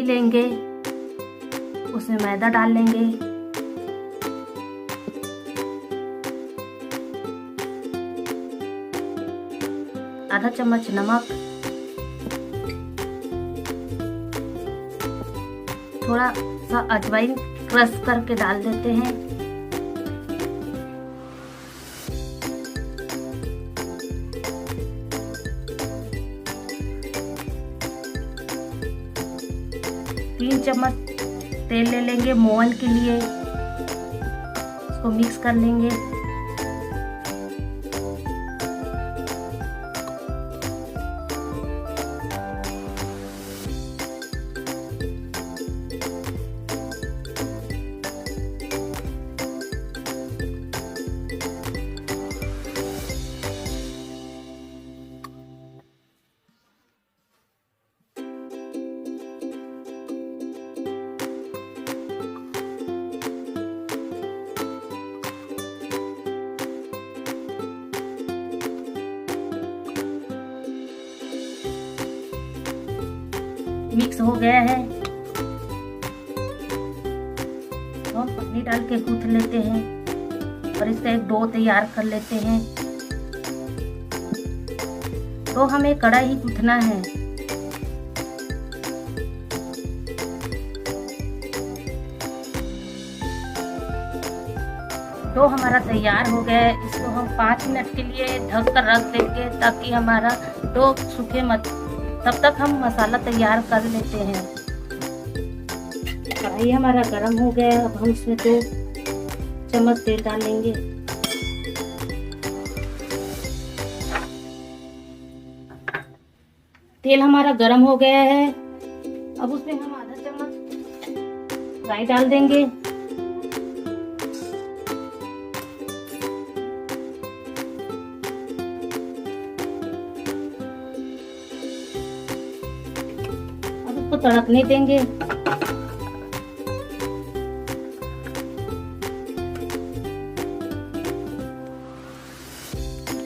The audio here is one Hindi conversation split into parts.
लेंगे, उसमें मैदा डाल लेंगे, आधा चम्मच नमक, थोड़ा सा अजवाइन क्रश करके डाल देते हैं, तीन चम्मच तेल ले लेंगे मोहन के लिए, इसको मिक्स कर लेंगे। मिक्स हो गया है, तो हम पानी डाल के गूंथ लेते हैं और इसका एक डो तैयार कर लेते हैं। तो हमें कड़ा ही गूंथना है। डो हमारा तैयार हो गया है, इसको हम 5 मिनट के लिए ढक कर रख देंगे ताकि हमारा डो सूखे मत। तब तक हम मसाला तैयार कर लेते हैं। कढ़ाई हमारा गरम हो गया है, अब हम इसमें 2 चम्मच तेल डालेंगे। तेल हमारा गरम हो गया है, अब उसमें हम आधा चम्मच राई डाल देंगे। को तड़कने देंगे।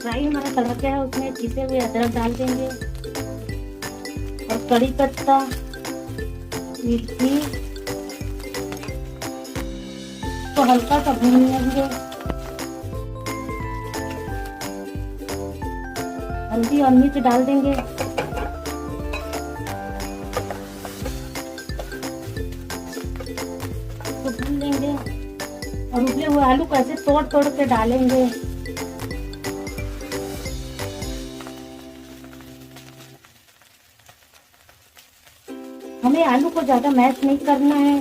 फ्राई हमारा तड़क गया है, उसमें पिसे हुए अदरक डाल देंगे और कड़ी पत्ता, मिर्ची तो हल्का सा भून लेंगे। हल्दी और मिर्च डाल देंगे। भून लेंगे और उबले हुए आलू को ऐसे तोड़ तोड़ के डालेंगे। हमें आलू को ज्यादा मैश नहीं करना है,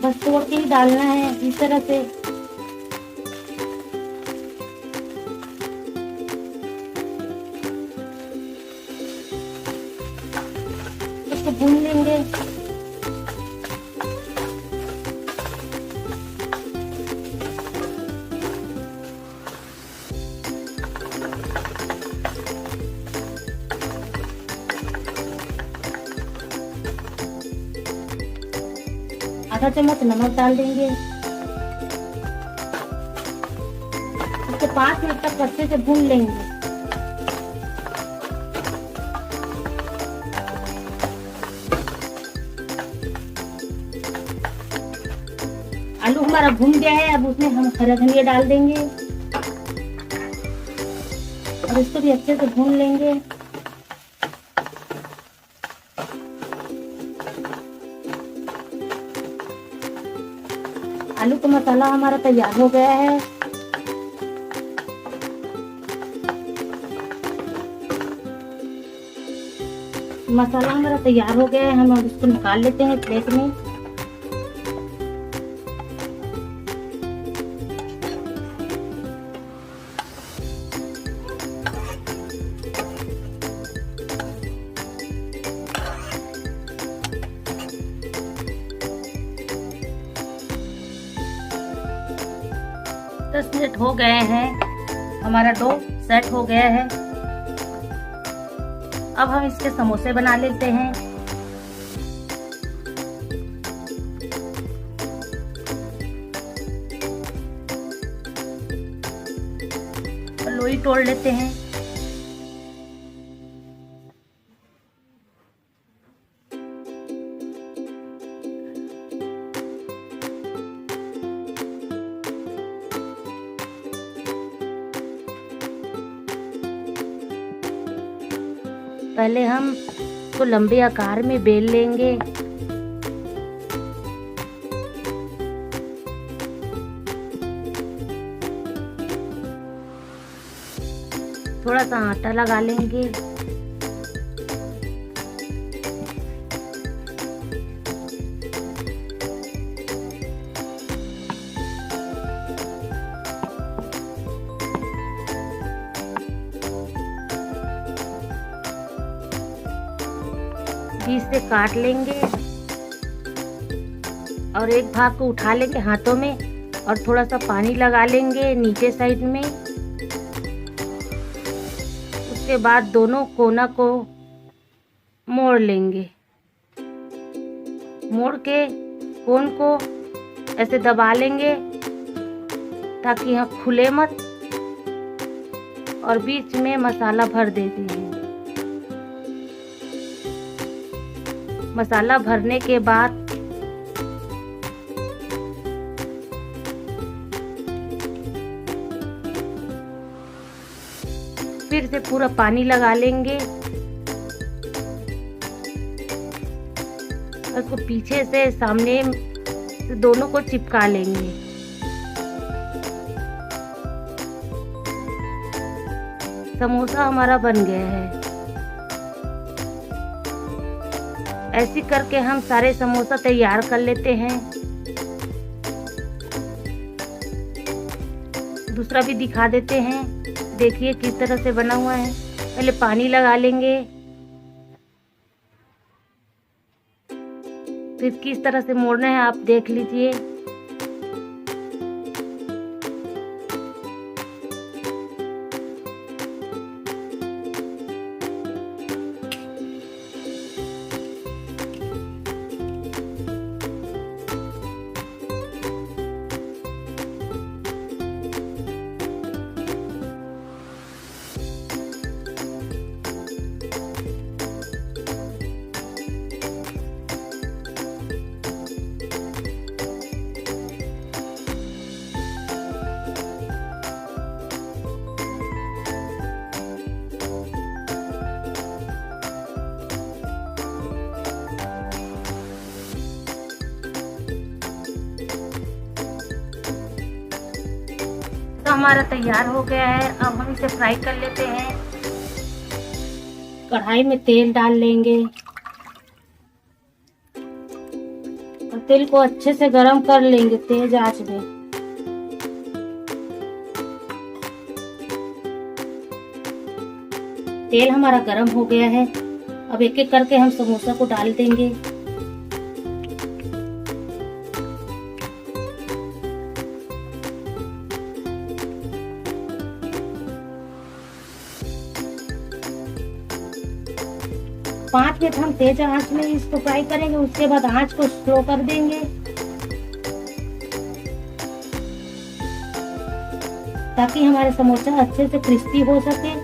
बस तोड़ के ही डालना है इस तरह से। इसको भून लेंगे। आधा चम्मच नमक डाल देंगे। इसको 5 मिनट तक अच्छे से भून लेंगे। आलू हमारा भून गया है, अब उसमें हम हरा धनिया डाल देंगे और इसको भी अच्छे से भून लेंगे। आलू का मसाला हमारा तैयार हो गया है। मसाला हमारा तैयार हो गया है, हम अब इसको निकाल लेते हैं प्लेट में। दस मिनट हो गए हैं, हमारा डो सेट हो गया है। अब हम इसके समोसे बना लेते हैं। लोई तोड़ लेते हैं। पहले हम तो लंबे आकार में बेल लेंगे। थोड़ा सा आटा लगा लेंगे। बीच से काट लेंगे और एक भाग को उठा लेंगे हाथों में और थोड़ा सा पानी लगा लेंगे नीचे साइड में। उसके बाद दोनों कोना को मोड़ लेंगे। मोड़ के कोन को ऐसे दबा लेंगे ताकि यहाँ खुले मत, और बीच में मसाला भर देते हैं। मसाला भरने के बाद फिर से पूरा पानी लगा लेंगे और उसको पीछे से सामने से दोनों को चिपका लेंगे। समोसा हमारा बन गया है। ऐसे करके हम सारे समोसा तैयार कर लेते हैं। दूसरा भी दिखा देते हैं, देखिए किस तरह से बना हुआ है। पहले पानी लगा लेंगे, फिर किस तरह से मोड़ना है आप देख लीजिए। हमारा तैयार हो गया है। अब हम इसे फ्राई कर लेते हैं। कढ़ाई में तेल डाल लेंगे और तेल को अच्छे से गरम कर लेंगे तेज आंच में। तेल हमारा गरम हो गया है। अब एक एक करके हम समोसा को डाल देंगे। पाँच मिनट हम तेज आंच में इसको फ्राई करेंगे। उसके बाद आंच को स्लो कर देंगे ताकि हमारे समोसा अच्छे से क्रिस्पी हो सके।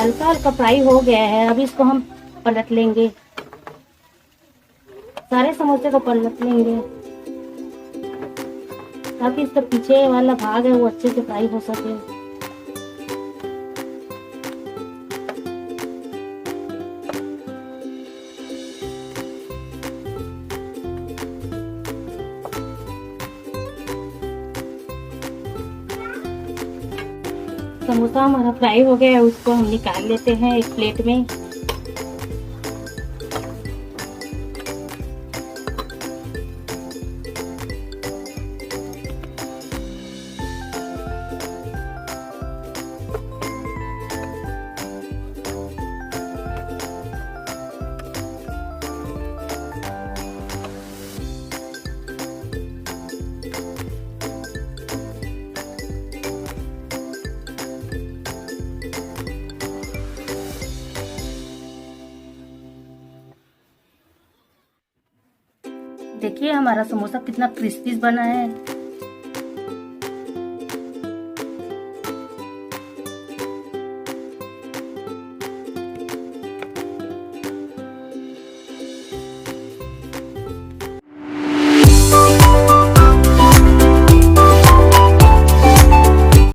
हल्का हल्का फ्राई हो गया है। अब इसको हम पलट लेंगे, सारे समोसे को पलट लेंगे ताकि इसका पीछे वाला भाग है वो अच्छे से फ्राई हो सके। समोसा हमारा फ्राई हो गया है, उसको हम निकाल लेते हैं एक प्लेट में। देखिए हमारा समोसा कितना क्रिस्पी बना है।